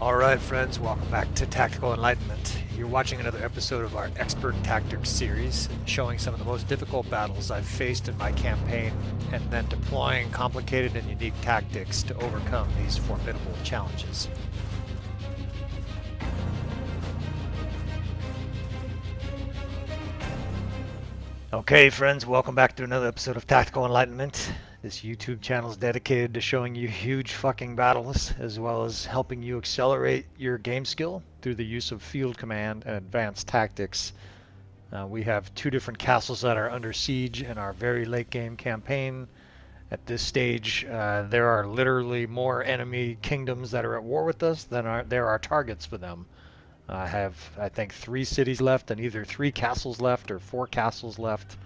Alright friends, welcome back to Tactical Enlightenment. You're watching another episode of our Expert Tactics series, showing some of the most difficult battles I've faced in my campaign, and then deploying complicated and unique tactics to overcome these formidable challenges. Okay friends, welcome back to another episode of Tactical Enlightenment. This YouTube channel is dedicated to showing you huge fucking battles, as well as helping you accelerate your game skill through the use of field command and advanced tactics. We have two different castles that are under siege in our very late game campaign. At this stage, there are literally more enemy kingdoms that are at war with us than there are targets for them. I have, I think, 3 cities left and either 3 castles left or 4 castles left.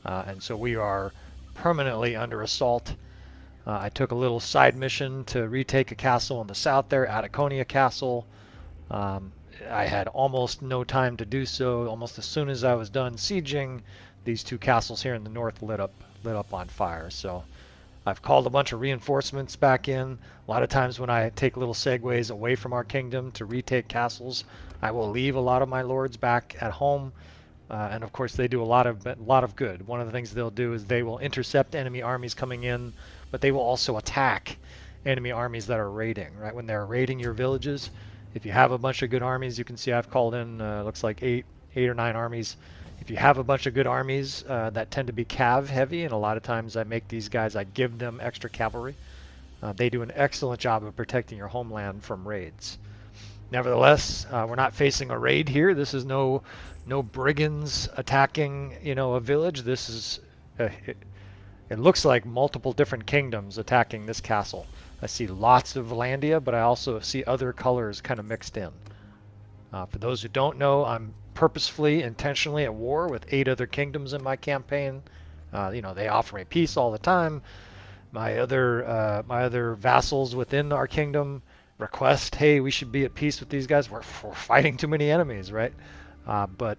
And so we are permanently under assault. I took a little side mission to retake a castle in the south there, Ataconia Castle. I had almost no time to do so. Almost as soon as I was done sieging, these 2 castles here in the north lit up on fire. So I've called a bunch of reinforcements back in. A lot of times when I take little segues away from our kingdom to retake castles, I will leave a lot of my lords back at home. And of course they do a lot of good. One of the things they'll do is they will intercept enemy armies coming in, but they will also attack enemy armies that are raiding, right? When they're raiding your villages, if you have a bunch of good armies, you can see I've called in, looks like 8 or 9 armies. If you have a bunch of good armies that tend to be cav heavy, and a lot of times I make these guys, I give them extra cavalry. They do an excellent job of protecting your homeland from raids. Nevertheless, we're not facing a raid here. This is no brigands attacking, a village. This is it looks like multiple different kingdoms attacking this castle. I see lots of Valandia, but I also see other colors kind of mixed in. For those who don't know, I'm purposefully, intentionally at war with 8 other kingdoms in my campaign. They offer me peace all the time. My other vassals within our kingdom request, hey, we should be at peace with these guys. We're fighting too many enemies, right? But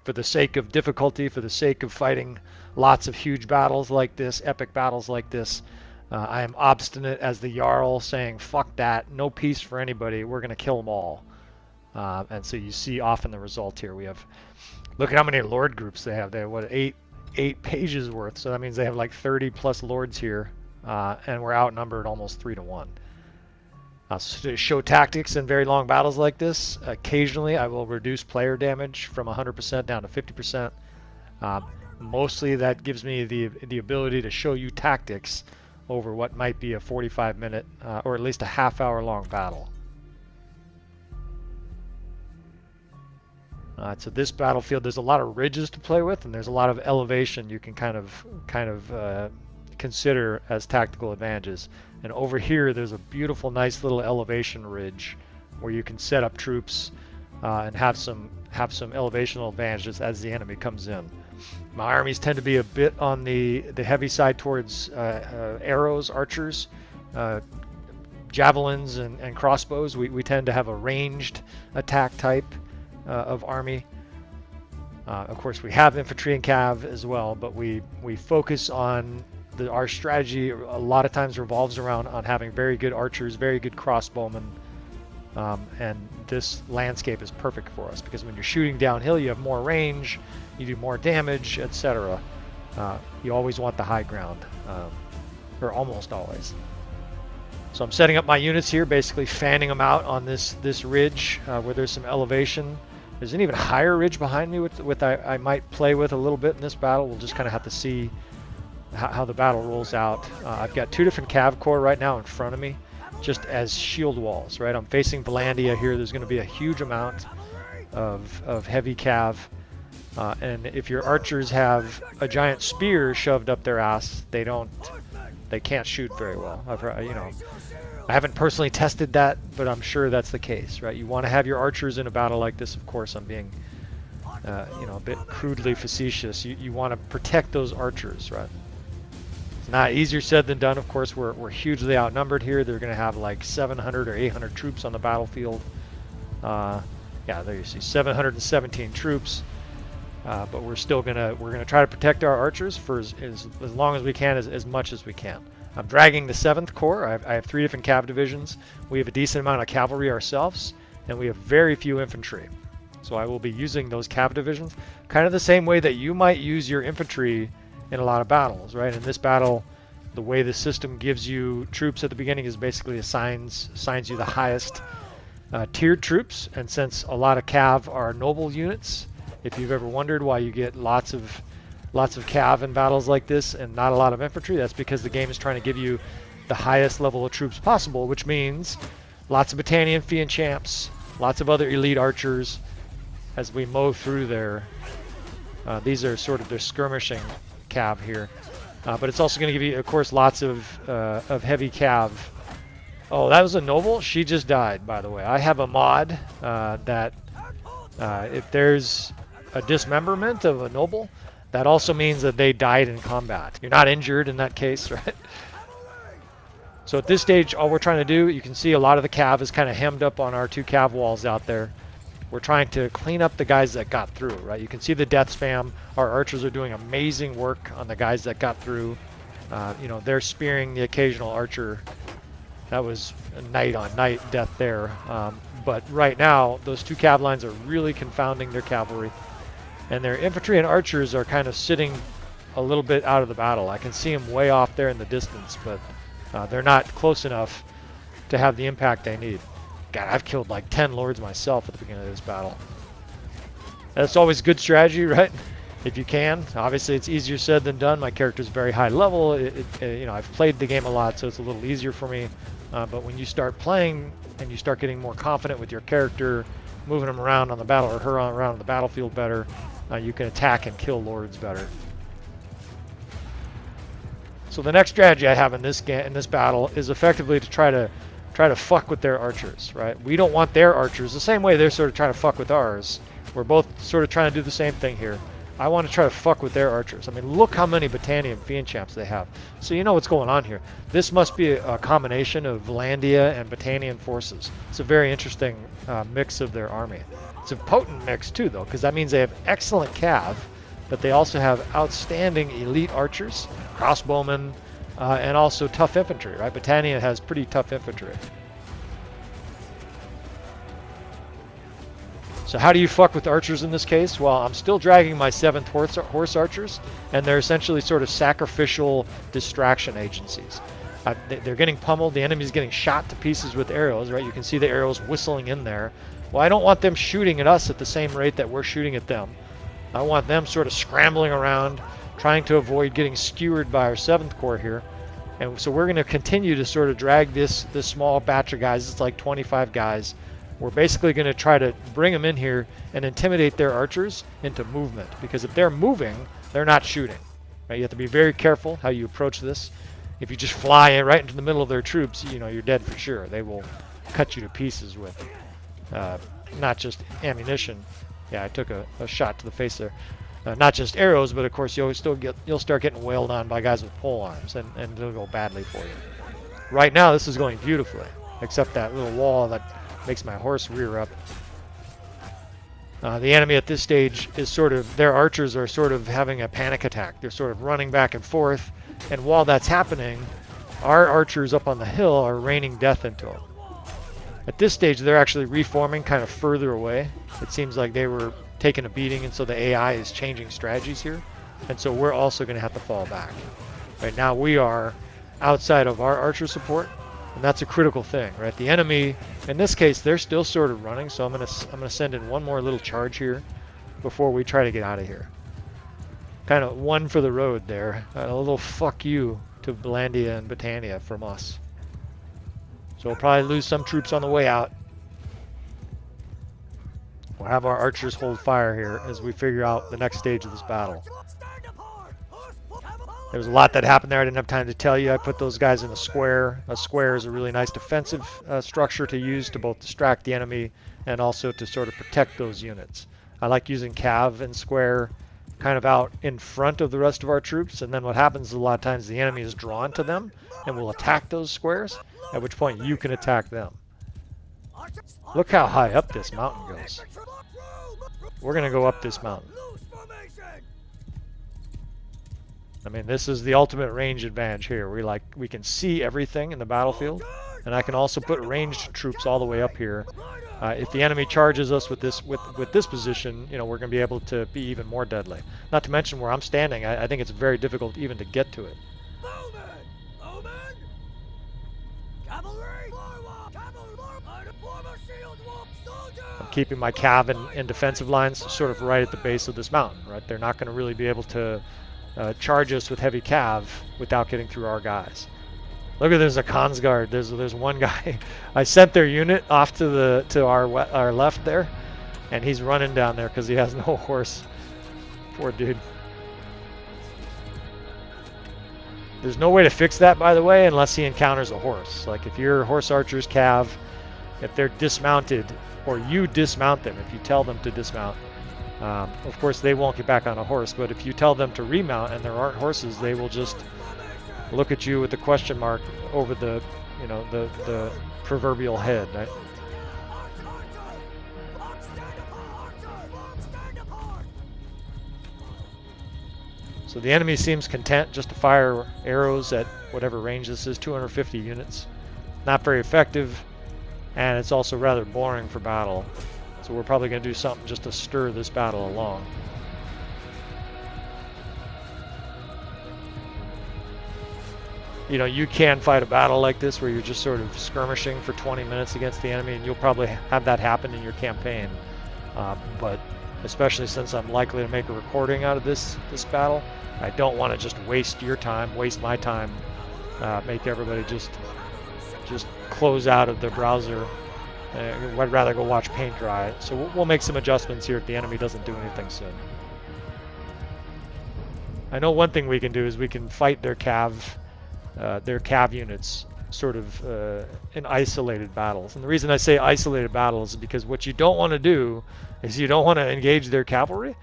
for the sake of difficulty, for the sake of fighting lots of huge battles like this, epic battles like this, I am obstinate as the Jarl, saying, fuck that, no peace for anybody, we're going to kill them all. And so you see often the result here. We have, look at how many lord groups they have. They have, what, 8 pages worth, so that means they have like 30 plus lords here, and we're outnumbered almost 3 to 1. So to show tactics in very long battles like this, occasionally I will reduce player damage from 100% down to 50%. Mostly that gives me the ability to show you tactics over what might be a 45-minute or at least a half-hour long battle. So this battlefield, there's a lot of ridges to play with, and there's a lot of elevation you can kind of consider as tactical advantages. And over here there's a beautiful, nice little elevation ridge where you can set up troops and have some elevational advantages as the enemy comes in. My armies tend to be a bit on the heavy side towards arrows, archers, javelins, and crossbows. We tend to have a ranged attack type of army. Of course, we have infantry and cav as well, but we focus on our strategy. A lot of times revolves around having very good archers, very good crossbowmen, and this landscape is perfect for us because when you're shooting downhill, you have more range, you do more damage, etc. You always want the high ground, or almost always. So I'm setting up my units here, basically fanning them out on this ridge where there's some elevation. There's an even higher ridge behind me with I might play with a little bit in this battle. We'll just kind of have to see how the battle rolls out. I've got 2 different cav corps right now in front of me, just as shield walls, right? I'm facing Valandia here. There's going to be a huge amount of heavy cav, and if your archers have a giant spear shoved up their ass, they can't shoot very well. I've heard, I haven't personally tested that, but I'm sure that's the case, right? You want to have your archers in a battle like this. Of course, I'm being a bit crudely facetious. You want to protect those archers, right? It's not easier said than done. Of course, we're hugely outnumbered here. They're going to have like 700 or 800 troops on the battlefield. Yeah, there you see 717 troops. But we're still gonna try to protect our archers for as long as we can, as much as we can. I'm dragging the 7th Corps. I have 3 different cav divisions. We have a decent amount of cavalry ourselves, and we have very few infantry. So I will be using those cav divisions kind of the same way that you might use your infantry in a lot of battles, right? In this battle, the way the system gives you troops at the beginning is basically assigns you the highest tiered troops, and since a lot of cav are noble units, if you've ever wondered why you get lots of cav in battles like this and not a lot of infantry, that's because the game is trying to give you the highest level of troops possible, which means lots of Battanian Fiend champs, lots of other elite archers. As we mow through there, these are sort of their skirmishing cav here, but it's also going to give you, of course, lots of heavy cav. Oh, that was a noble. She just died, by the way. I have a mod that if there's a dismemberment of a noble, that also means that they died in combat. You're not injured in that case, right? So at this stage, all we're trying to do, you can see a lot of the cav is kind of hemmed up on our 2 cav walls out there. We're trying to clean up the guys that got through, right? You can see the death spam. Our archers are doing amazing work on the guys that got through. You know, they're spearing the occasional archer. That was a night-on-night death there. But right now, those 2 cav lines are really confounding their cavalry. And their infantry and archers are kind of sitting a little bit out of the battle. I can see them way off there in the distance, but they're not close enough to have the impact they need. God, I've killed like 10 lords myself at the beginning of this battle. That's always good strategy, right? If you can. Obviously, it's easier said than done. My character's very high level. You know, I've played the game a lot, so it's a little easier for me. But when you start playing and you start getting more confident with your character, moving them around on the battle or her around on the battlefield better, you can attack and kill lords better. So the next strategy I have in this battle is effectively to try to fuck with their archers, right? We don't want their archers the same way they're sort of trying to fuck with ours. We're both sort of trying to do the same thing here. I want to try to fuck with their archers. I mean, look how many Battanian Fiend champs they have. So you know what's going on here. This must be a combination of Valandia and Battanian forces. It's a very interesting mix of their army. It's a potent mix too, though, because that means they have excellent cav, but they also have outstanding elite archers, crossbowmen, and also tough infantry, right? Battania has pretty tough infantry. So how do you fuck with archers in this case? Well, I'm still dragging my 7th horse archers, and they're essentially sort of sacrificial distraction agencies. They're getting pummeled. The enemy's getting shot to pieces with arrows, right? You can see the arrows whistling in there. Well, I don't want them shooting at us at the same rate that we're shooting at them. I want them sort of scrambling around, trying to avoid getting skewered by our 7th Corps here. And so we're going to continue to sort of drag this small batch of guys. It's like 25 guys. We're basically going to try to bring them in here and intimidate their archers into movement. Because if they're moving, they're not shooting. Right? You have to be very careful how you approach this. If you just fly in right into the middle of their troops, you know, you're dead for sure. They will cut you to pieces with not just ammunition. Yeah, I took a shot to the face there. Not just arrows, but of course you'll start getting wailed on by guys with pole arms, and it'll go badly for you. Right now, this is going beautifully, except that little wall that makes my horse rear up. The enemy at this stage is sort of, their archers are sort of having a panic attack. They're sort of running back and forth, and while that's happening, our archers up on the hill are raining death into them. At this stage, they're actually reforming kind of further away. It seems like they were taking a beating, and so the AI is changing strategies here, and so we're also going to have to fall back. Right now, we are outside of our archer support, and that's a critical thing, right? The enemy, in this case, they're still sort of running, so I'm gonna send in one more little charge here before we try to get out of here. Kind of one for the road there. A little fuck you to Valandia and Battania from us. So we'll probably lose some troops on the way out. We'll have our archers hold fire here as we figure out the next stage of this battle. There was a lot that happened there. I didn't have time to tell you. I put those guys in a square. A square is a really nice defensive structure to use to both distract the enemy and also to sort of protect those units. I like using cav and square kind of out in front of the rest of our troops, and then what happens is a lot of times the enemy is drawn to them and will attack those squares, at which point you can attack them. Look how high up this mountain goes. We're going to go up this mountain. I mean, this is the ultimate range advantage here. We can see everything in the battlefield, and I can also put ranged troops all the way up here. If the enemy charges us with this position, you know, we're going to be able to be even more deadly. Not to mention where I'm standing, I think it's very difficult even to get to it. I'm keeping my cav in defensive lines sort of right at the base of this mountain, right? They're not going to really be able to charge us with heavy cav without getting through our guys. Look at there's a Consguard. There's one guy. I sent their unit off to our left there, and he's running down there because he has no horse. Poor dude. There's no way to fix that, by the way, unless he encounters a horse. Like if your horse archers cav, if they're dismounted, or you dismount them, if you tell them to dismount, of course they won't get back on a horse. But if you tell them to remount and there aren't horses, they will just look at you with the question mark over the, you know, the proverbial head. Right? So the enemy seems content just to fire arrows at whatever range this is, 250 units. Not very effective, and it's also rather boring for battle. So we're probably going to do something just to stir this battle along. You know, you can fight a battle like this where you're just sort of skirmishing for 20 minutes against the enemy, and you'll probably have that happen in your campaign. But especially since I'm likely to make a recording out of this battle, I don't want to just waste your time, waste my time, make everybody just close out of their browser. I'd rather go watch paint dry. So we'll make some adjustments here if the enemy doesn't do anything soon. I know one thing we can do is we can fight their cav units sort of in isolated battles. And the reason I say isolated battles is because what you don't want to do is you don't want to engage their cavalry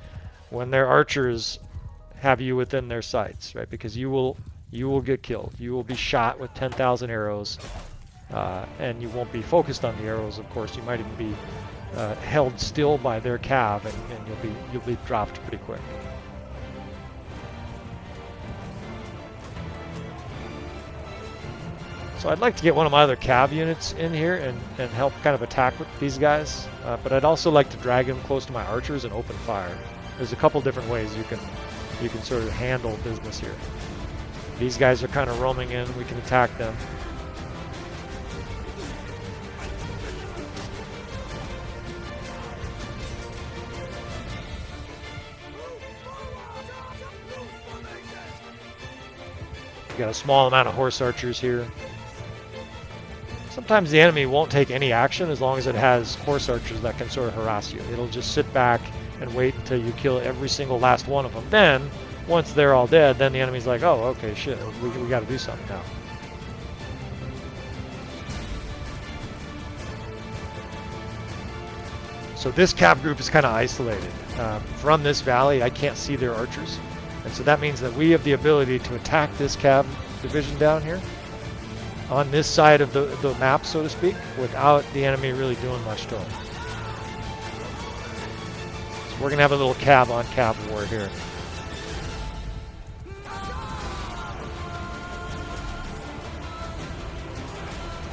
when their archers have you within their sights, right? Because you will get killed. You will be shot with 10,000 arrows, and you won't be focused on the arrows, of course. You might even be held still by their cav, and you'll be dropped pretty quick. So I'd like to get one of my other cav units in here and help kind of attack with these guys, but I'd also like to drag them close to my archers and open fire. There's a couple different ways you can sort of handle business here. These guys are kind of roaming in. We can attack them. We've got a small amount of horse archers here. Sometimes the enemy won't take any action as long as it has horse archers that can sort of harass you. It'll just sit back and wait until you kill every single last one of them. Then, once they're all dead, then the enemy's like, oh, okay, shit, we got to do something now. So this cav group is kind of isolated. From this valley, I can't see their archers. And so that means that we have the ability to attack this cav division down here on this side of the map, so to speak, without the enemy really doing much to them. So we're going to have a little cav on cav war here.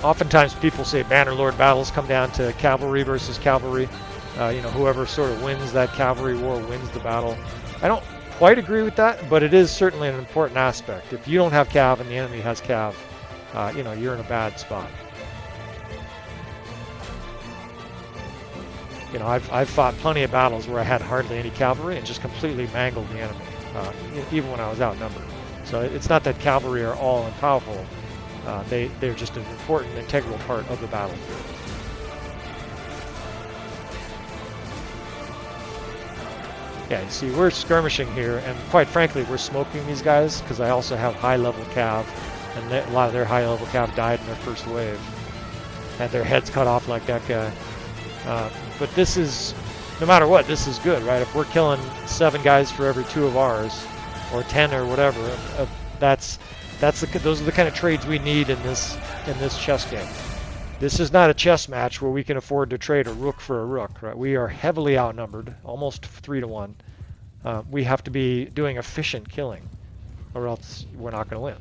Oftentimes people say Bannerlord battles come down to cavalry versus cavalry. You know, whoever sort of wins that cavalry war wins the battle. I don't quite agree with that, but it is certainly an important aspect. If you don't have cav and the enemy has cav, you know, you're in a bad spot. You know, I've fought plenty of battles where I had hardly any cavalry and just completely mangled the enemy, even when I was outnumbered. So it's not that cavalry are all powerful. They're just an important, integral part of the battlefield. Yeah, you see, we're skirmishing here, and quite frankly, we're smoking these guys because I also have high-level cav, and a lot of their high-level cav died in their first wave. Had their heads cut off like that guy. But this is, no matter what, this is good, right? If we're killing 7 guys for every 2 of ours, or 10 or whatever, those are the kind of trades we need in this chess game. This is not a chess match where we can afford to trade a rook for a rook, right? We are heavily outnumbered, almost 3 to 1. We have to be doing efficient killing. or else we're not going to win.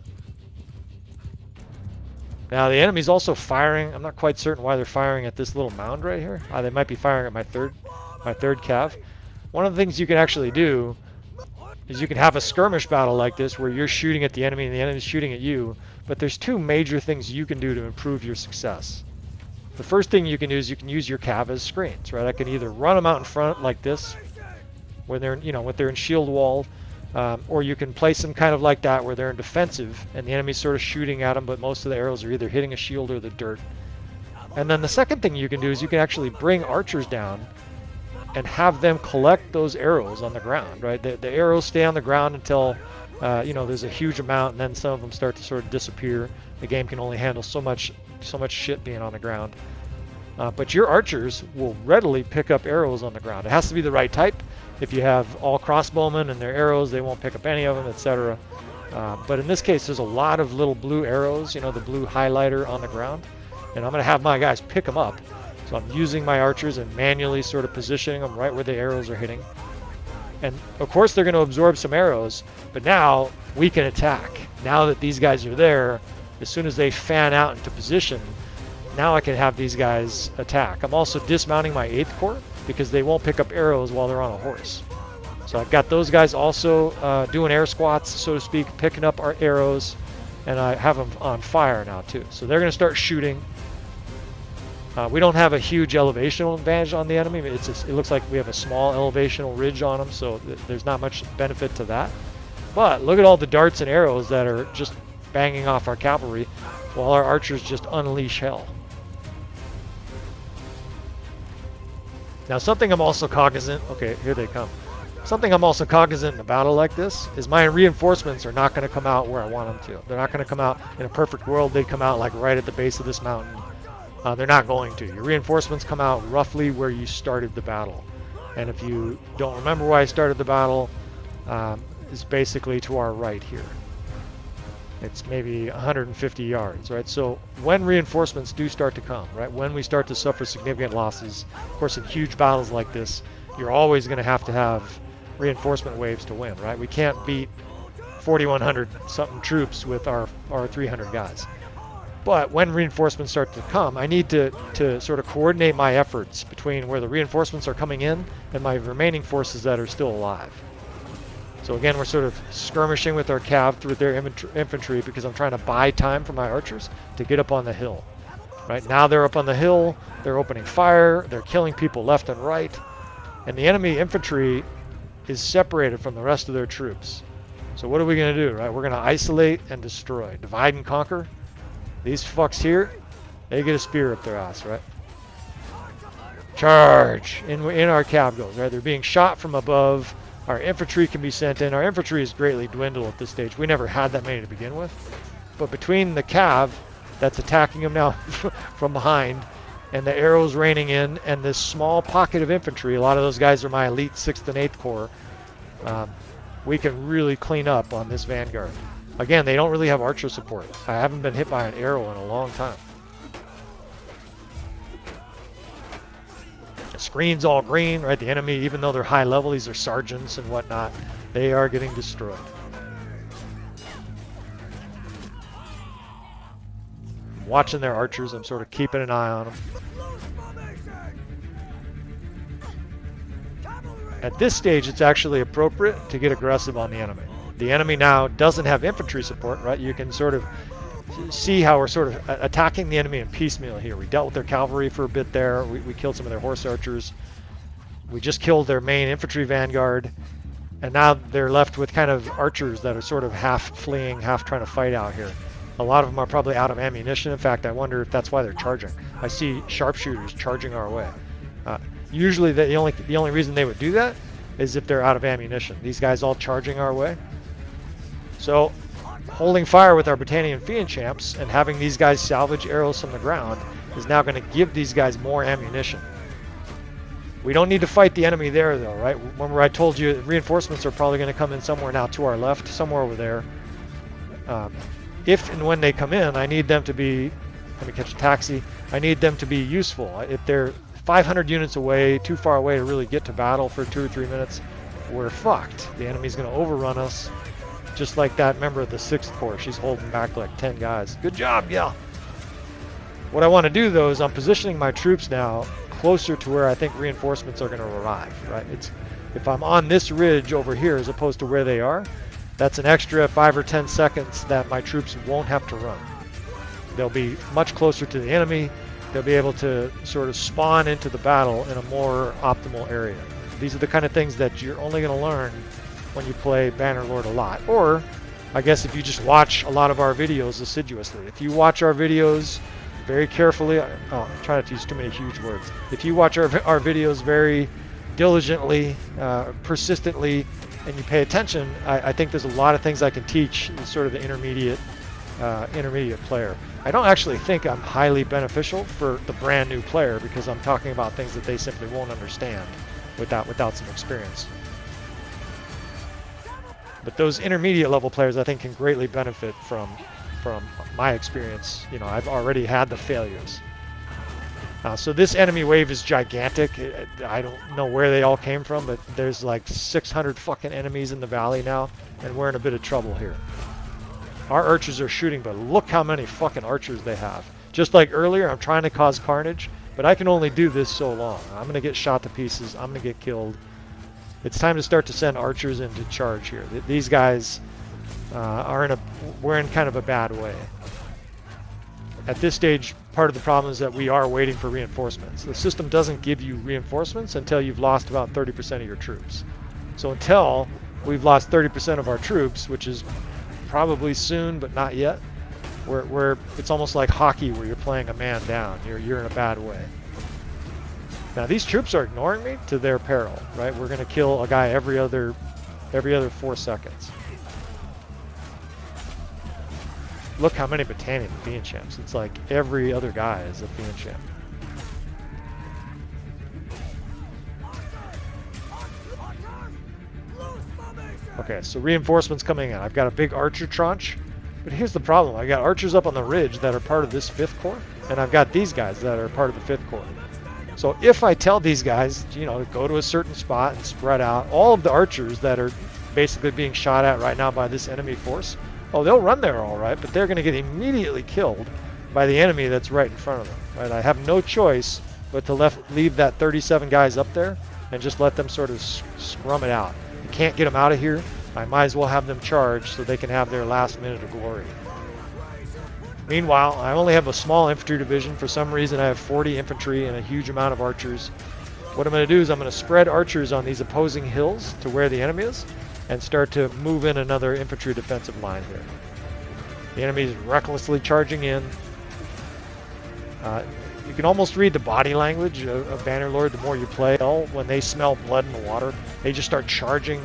Now the enemy's also firing. I'm not quite certain why they're firing at this little mound right here. They might be firing at my third cav. One of the things you can actually do is you can have a skirmish battle like this where you're shooting at the enemy and the enemy's shooting at you, but there's two major things you can do to improve your success. The first thing you can do is you can use your cav as screens, right? I can either run them out in front like this, when they're, when they're in shield wall, or you can place them kind of like that where they're in defensive and the enemy's sort of shooting at them, but most of the arrows are either hitting a shield or the dirt. And then the second thing you can do is you can actually bring archers down and have them collect those arrows on the ground, right? The arrows stay on the ground until, there's a huge amount, and then some of them start to sort of disappear. The game can only handle so much shit being on the ground. But your archers will readily pick up arrows on the ground. It has to be the right type. If you have all crossbowmen and their arrows, they won't pick up any of them, etc. But in this case, there's a lot of little blue arrows, the blue highlighter on the ground. And I'm going to have my guys pick them up. So I'm using my archers and manually sort of positioning them right where the arrows are hitting. And of course they're going to absorb some arrows, but now we can attack. Now that these guys are there, as soon as they fan out into position, now I can have these guys attack. I'm also dismounting my 8th Corps because they won't pick up arrows while they're on a horse. So I've got those guys also doing air squats, so to speak, picking up our arrows, and I have them on fire now too. So they're going to start shooting. We don't have a huge elevational advantage on the enemy. It looks like we have a small elevational ridge on them, so there's not much benefit to that. But look at all the darts and arrows that are just banging off our cavalry while our archers just unleash hell. Now something I'm also cognizant, okay, here they come. Something I'm also cognizant in a battle like this is my reinforcements are not going to come out where I want them to. They're not going to come out, in a perfect world, they'd come out like right at the base of this mountain. They're not going to. Your reinforcements come out roughly where you started the battle. And if you don't remember why I started the battle, it's basically to our right here. It's maybe 150 yards, right? So when reinforcements do start to come, right, when we start to suffer significant losses, of course in huge battles like this, you're always going to have reinforcement waves to win, right? We can't beat 4,100 something troops with our 300 guys. But when reinforcements start to come, I need to sort of coordinate my efforts between where the reinforcements are coming in and my remaining forces that are still alive. So again, we're sort of skirmishing with our cav through their infantry because I'm trying to buy time for my archers to get up on the hill. Right now they're up on the hill, they're opening fire, they're killing people left and right, and the enemy infantry is separated from the rest of their troops. So what are we going to do, right? We're going to isolate and destroy, divide and conquer. These fucks here, they get a spear up their ass, right? Charge! In our cav goes, right? They're being shot from above. Our infantry can be sent in. Our infantry is greatly dwindled at this stage. We never had that many to begin with. But between the cav that's attacking them now from behind and the arrows raining in and this small pocket of infantry, a lot of those guys are my elite 6th and 8th Corps, we can really clean up on this vanguard. Again, they don't really have archer support. I haven't been hit by an arrow in a long time. The screen's all green, right? The enemy, even though they're high level, these are sergeants and whatnot, they are getting destroyed. I'm watching their archers. I'm sort of keeping an eye on them. At this stage, it's actually appropriate to get aggressive on the enemy. The enemy now doesn't have infantry support, right? You can sort of see how we're sort of attacking the enemy in piecemeal here. We dealt with their cavalry for a bit there. We killed some of their horse archers. We just killed their main infantry vanguard. And now they're left with kind of archers that are sort of half fleeing, half trying to fight out here. A lot of them are probably out of ammunition. In fact, I wonder if that's why they're charging. I see sharpshooters charging our way. Usually the only reason they would do that is if they're out of ammunition. These guys all charging our way. So holding fire with our Britannian Fiend champs and having these guys salvage arrows from the ground is now going to give these guys more ammunition. We don't need to fight the enemy there though, right? Remember I told you reinforcements are probably going to come in somewhere now to our left, somewhere over there. If and when they come in, I need them to be, let me catch a taxi, I need them to be useful. If they're 500 units away, too far away to really get to battle for 2 or 3 minutes, we're fucked. The enemy's going to overrun us. Just like that member of the 6th Corps. She's holding back like 10 guys. Good job, yeah. What I want to do, though, is I'm positioning my troops now closer to where I think reinforcements are going to arrive, right? If I'm on this ridge over here as opposed to where they are, that's an extra 5 or 10 seconds that my troops won't have to run. They'll be much closer to the enemy. They'll be able to sort of spawn into the battle in a more optimal area. These are the kind of things that you're only going to learn when you play Bannerlord a lot. Or, I guess if you just watch a lot of our videos assiduously. If you watch our videos very carefully, I'm trying not to use too many huge words. If you watch our videos very diligently, persistently, and you pay attention, I think there's a lot of things I can teach sort of the intermediate player. I don't actually think I'm highly beneficial for the brand new player because I'm talking about things that they simply won't understand without some experience. But those intermediate level players, I think, can greatly benefit from my experience. You know, I've already had the failures. So this enemy wave is gigantic. I don't know where they all came from, but there's like 600 fucking enemies in the valley now, and we're in a bit of trouble here. Our archers are shooting, but look how many fucking archers they have. Just like earlier, I'm trying to cause carnage, but I can only do this so long. I'm going to get shot to pieces. I'm going to get killed. It's time to start to send archers into charge here. These guys we're in kind of a bad way. At this stage, part of the problem is that we are waiting for reinforcements. The system doesn't give you reinforcements until you've lost about 30% of your troops. So until we've lost 30% of our troops, which is probably soon, but not yet, where it's almost like hockey where you're playing a man down. You're in a bad way. Now these troops are ignoring me to their peril, right? We're going to kill a guy every other 4 seconds. Look how many battalion Fiend champs. It's like every other guy is a Fiend champ. Okay, so reinforcements coming in. I've got a big archer tranche, but here's the problem. I got archers up on the ridge that are part of this 5th Corps, and I've got these guys that are part of the 5th Corps. So if I tell these guys, you know, to go to a certain spot and spread out, all of the archers that are basically being shot at right now by this enemy force, oh, they'll run there all right, but they're going to get immediately killed by the enemy that's right in front of them. Right? I have no choice but to leave that 37 guys up there and just let them sort of scrum it out. You can't get them out of here. I might as well have them charge so they can have their last minute of glory. Meanwhile, I only have a small infantry division. For some reason, I have 40 infantry and a huge amount of archers. What I'm going to do is I'm going to spread archers on these opposing hills to where the enemy is, and start to move in another infantry defensive line here. The enemy is recklessly charging in. You can almost read the body language of Bannerlord the more you play. When they smell blood in the water, they just start charging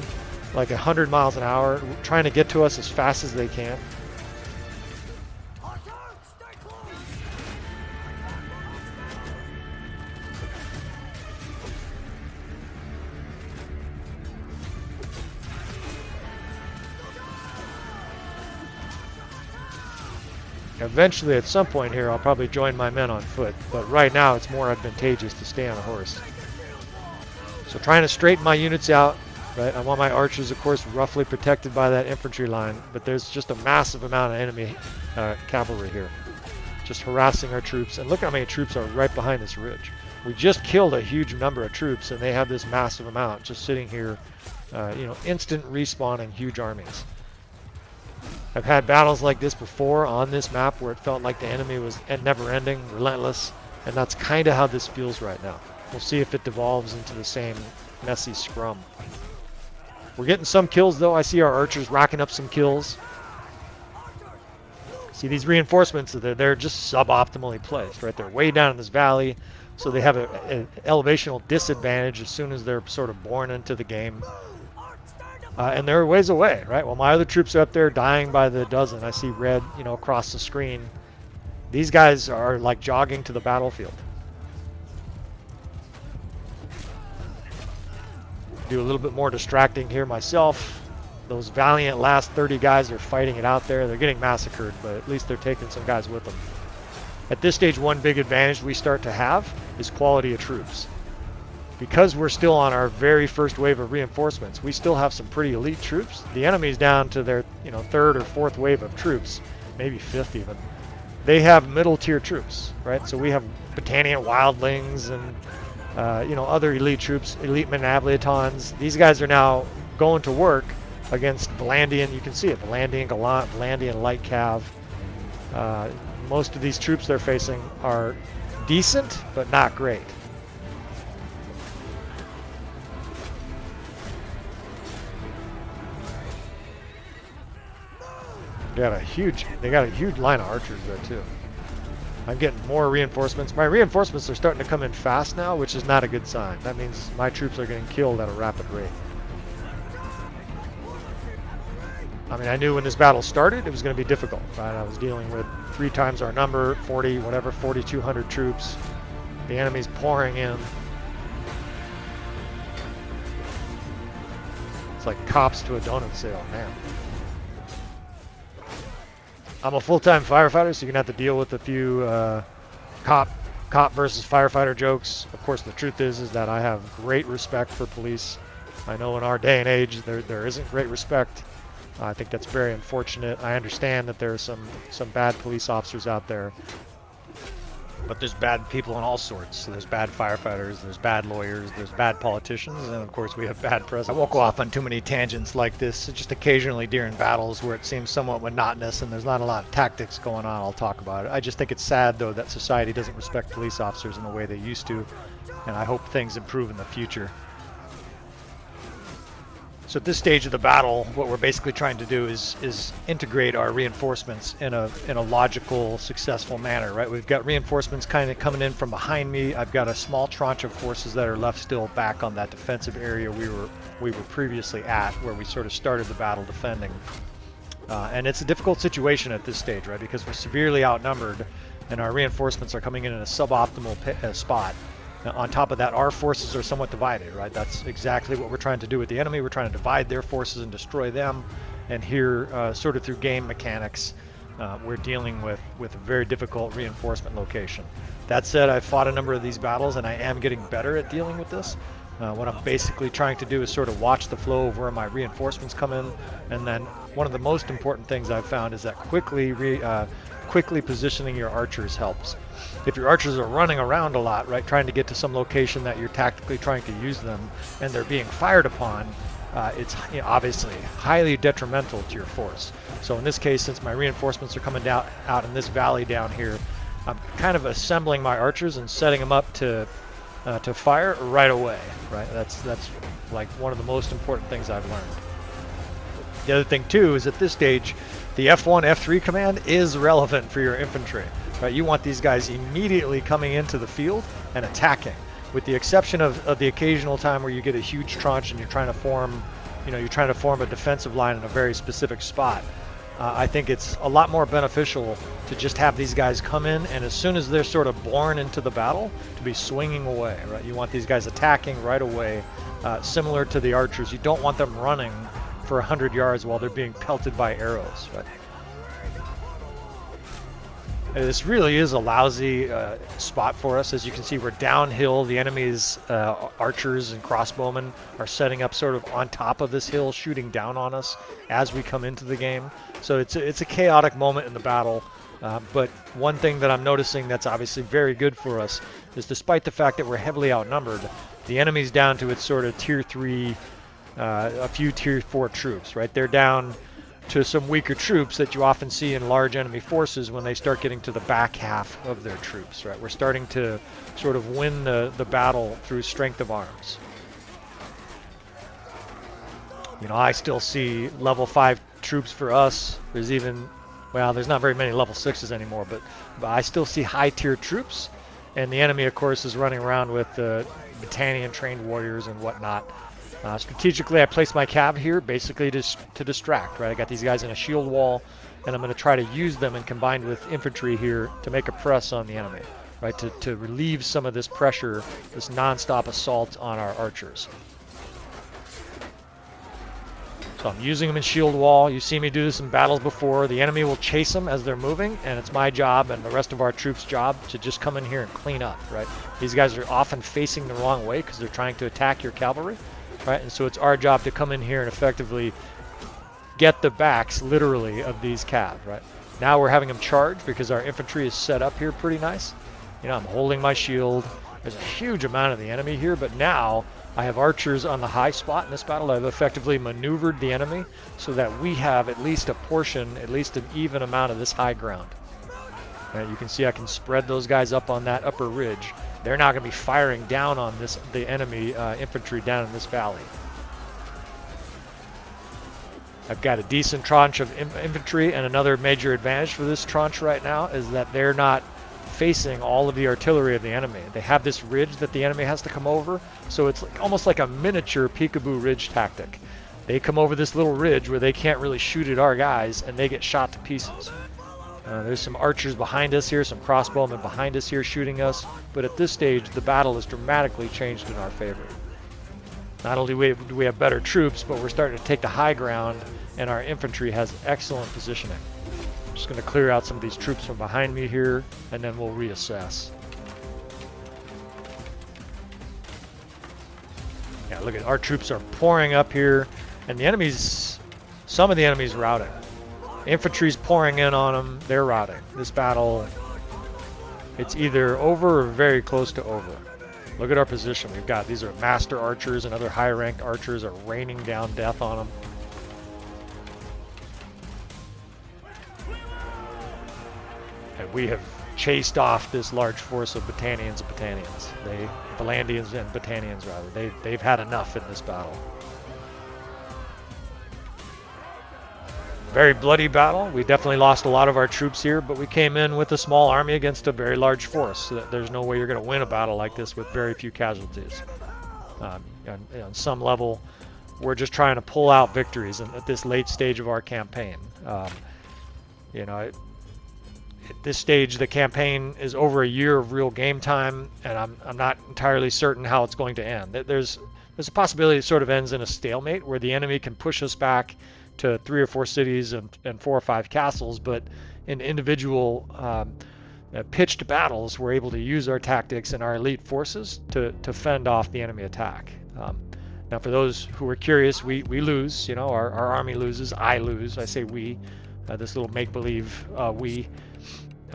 like 100 miles an hour, trying to get to us as fast as they can. Eventually, at some point here, I'll probably join my men on foot, but right now it's more advantageous to stay on a horse. So trying to straighten my units out, right? I want my archers, of course, roughly protected by that infantry line, but there's just a massive amount of enemy cavalry here, just harassing our troops. And look how many troops are right behind this ridge. We just killed a huge number of troops, and they have this massive amount just sitting here, you know, instant respawning huge armies. I've had battles like this before on this map where it felt like the enemy was never-ending, relentless, and that's kind of how this feels right now. We'll see if it devolves into the same messy scrum. We're getting some kills, though. I see our archers racking up some kills. See, these reinforcements, they're just suboptimally placed, right? They're way down in this valley, so they have an elevational disadvantage as soon as they're sort of born into the game. And they're ways away, right? While my other troops are up there dying by the dozen. I see red, you know, across the screen. These guys are like jogging to the battlefield. Do a little bit more distracting here myself. Those valiant last 30 guys are fighting it out there. They're getting massacred, but at least they're taking some guys with them. At this stage, one big advantage we start to have is quality of troops. because we're still on our very first wave of reinforcements, we still have some pretty elite troops. The enemy's down to their, third or fourth wave of troops, maybe fifth even. They have middle tier troops, right? So we have Battanian wildlings and other elite troops, elite Manabliatons. These guys are now going to work against Valandian. You can see it, Valandian Gallant, Valandian Light Cav. Most of these troops they're facing are decent, but not great. They got a huge line of archers there too. I'm getting more reinforcements. My reinforcements are starting to come in fast now, which is not a good sign. That means my troops are getting killed at a rapid rate. I mean, I knew when this battle started it was going to be difficult, right? I was dealing with 3 times our number, 4,200 troops. The enemy's pouring in. It's like cops to a donut sale, man. I'm a full-time firefighter, so you're going to have to deal with a few cop versus firefighter jokes. Of course, the truth is that I have great respect for police. I know in our day and age there isn't great respect. I think that's very unfortunate. I understand that there are some bad police officers out there, but there's bad people in all sorts. So there's bad firefighters, there's bad lawyers, there's bad politicians, and of course we have bad presidents. I won't go off on too many tangents like this. Just occasionally during battles where it seems somewhat monotonous and there's not a lot of tactics going on, I'll talk about it. I just think it's sad though that society doesn't respect police officers in the way they used to, and I hope things improve in the future. So at this stage of the battle, what we're basically trying to do is integrate our reinforcements in a logical, successful manner, right? We've got reinforcements kind of coming in from behind me. I've got a small tranche of forces that are left still back on that defensive area we were previously at, where we sort of started the battle defending. And it's a difficult situation at this stage, right? Because we're severely outnumbered, and our reinforcements are coming in a suboptimal spot. Now, on top of that, our forces are somewhat divided, right? That's exactly what we're trying to do with the enemy. We're trying to divide their forces and destroy them. And here, sort of through game mechanics, we're dealing with a very difficult reinforcement location. That said, I've fought a number of these battles, and I am getting better at dealing with this. What I'm basically trying to do is sort of watch the flow of where my reinforcements come in. And then one of the most important things I've found is that quickly positioning your archers helps. If your archers are running around a lot, right, trying to get to some location that you're tactically trying to use them, and they're being fired upon, it's obviously highly detrimental to your force. So in this case, since my reinforcements are coming out in this valley down here, I'm kind of assembling my archers and setting them up to fire right away, right? That's like one of the most important things I've learned. The other thing too is at this stage, the F1, F3 command is relevant for your infantry. Right, you want these guys immediately coming into the field and attacking, with the exception of the occasional time where you get a huge tranche and you're trying to form a defensive line in a very specific spot. I think it's a lot more beneficial to just have these guys come in, and as soon as they're sort of born into the battle, to be swinging away. Right, you want these guys attacking right away, similar to the archers. You don't want them running for 100 yards while they're being pelted by arrows. Right? This really is a lousy spot for us. As you can see, we're downhill. The enemy's archers and crossbowmen are setting up sort of on top of this hill, shooting down on us as we come into the game. So it's a chaotic moment in the battle. But one thing that I'm noticing that's obviously very good for us is, despite the fact that we're heavily outnumbered, the enemy's down to its sort of tier 3, a few tier 4 troops, right? They're down to some weaker troops that you often see in large enemy forces when they start getting to the back half of their troops, right? We're starting to sort of win the battle through strength of arms. I still see level 5 troops for us. There's not very many level 6s anymore, but I still see high tier troops, and the enemy, of course, is running around with Battanian trained warriors and whatnot. Strategically, I placed my cav here basically to distract, right? I got these guys in a shield wall, and I'm going to try to use them and combine with infantry here to make a press on the enemy, right? To relieve some of this pressure, this non-stop assault on our archers. So I'm using them in shield wall. You see me do this in battles before. The enemy will chase them as they're moving, and it's my job and the rest of our troops' job to just come in here and clean up, right? These guys are often facing the wrong way because they're trying to attack your cavalry, right? And so it's our job to come in here and effectively get the backs, literally, of these cav, right? Now we're having them charge because our infantry is set up here pretty nice. You know, I'm holding my shield. There's a huge amount of the enemy here, but now I have archers on the high spot in this battle. I've effectively maneuvered the enemy so that we have at least a portion, at least an even amount of this high ground. Right, you can see I can spread those guys up on that upper ridge. They're not going to be firing down on the enemy infantry down in this valley. I've got a decent tranche of infantry, and another major advantage for this tranche right now is that they're not facing all of the artillery of the enemy. They have this ridge that the enemy has to come over, so it's like, almost like a miniature peekaboo ridge tactic. They come over this little ridge where they can't really shoot at our guys, and they get shot to pieces. There's some archers behind us here, some crossbowmen behind us here shooting us, but at this stage the battle has dramatically changed in our favor. Not only do we have better troops, but we're starting to take the high ground, and our infantry has excellent positioning. I'm just going to clear out some of these troops from behind me here, and then we'll reassess. Yeah, look at our troops are pouring up here, and the enemies, some of the enemies routing. Infantry's pouring in on them, they're routing. This battle, it's either over or very close to over. Look at our position. We've got, these are master archers and other high-ranked archers are raining down death on them. And we have chased off this large force of Battanians and Battanians. Valandians and Battanians, rather. They've had enough in this battle. Very bloody battle. We definitely lost a lot of our troops here, but we came in with a small army against a very large force. So there's no way you're going to win a battle like this with very few casualties. On some level, we're just trying to pull out victories at this late stage of our campaign. You know, at this stage, the campaign is over a year of real game time, and I'm not entirely certain how it's going to end. There's a possibility it sort of ends in a stalemate where the enemy can push us back to 3 or 4 cities and 4 or 5 castles, but in individual pitched battles, we're able to use our tactics and our elite forces to fend off the enemy attack. Now, for those who are curious, we lose. You know, our army loses. I lose. I say we. This little make-believe we.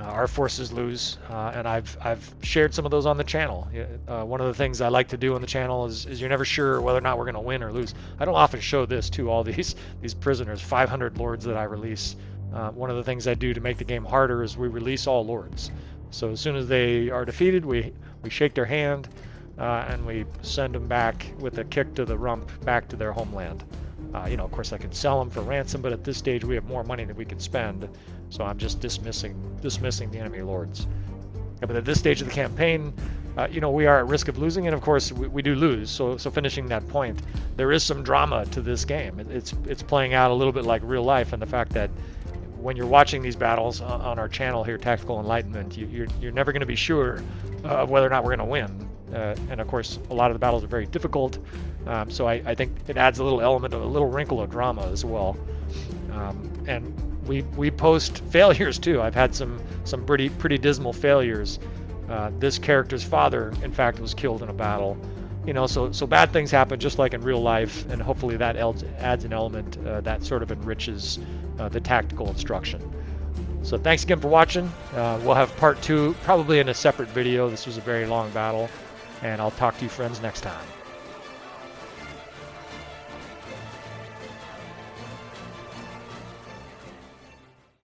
Our forces lose, and I've shared some of those on the channel. One of the things I like to do on the channel is you're never sure whether or not we're going to win or lose. I don't often show this to all these prisoners, 500 lords that I release. One of the things I do to make the game harder is we release all lords. So as soon as they are defeated, we shake their hand, and we send them back with a kick to the rump back to their homeland. You know, of course, I can sell them for ransom, but at this stage we have more money than we can spend, so I'm just dismissing the enemy lords. But at this stage of the campaign, you know, we are at risk of losing, and of course we do lose. So finishing that point, there is some drama to this game. It's playing out a little bit like real life, and the fact that when you're watching these battles on our channel here, Tactical Enlightenment, you're never going to be sure of whether or not we're going to win. And of course, a lot of the battles are very difficult, so I think it adds a little element of a little wrinkle of drama as well. And we post failures too. I've had some pretty dismal failures. This character's father, in fact, was killed in a battle. You know, so bad things happen just like in real life, and hopefully that adds an element that sort of enriches the tactical instruction. So thanks again for watching. We'll have part 2 probably in a separate video. This was a very long battle, and I'll talk to you friends next time.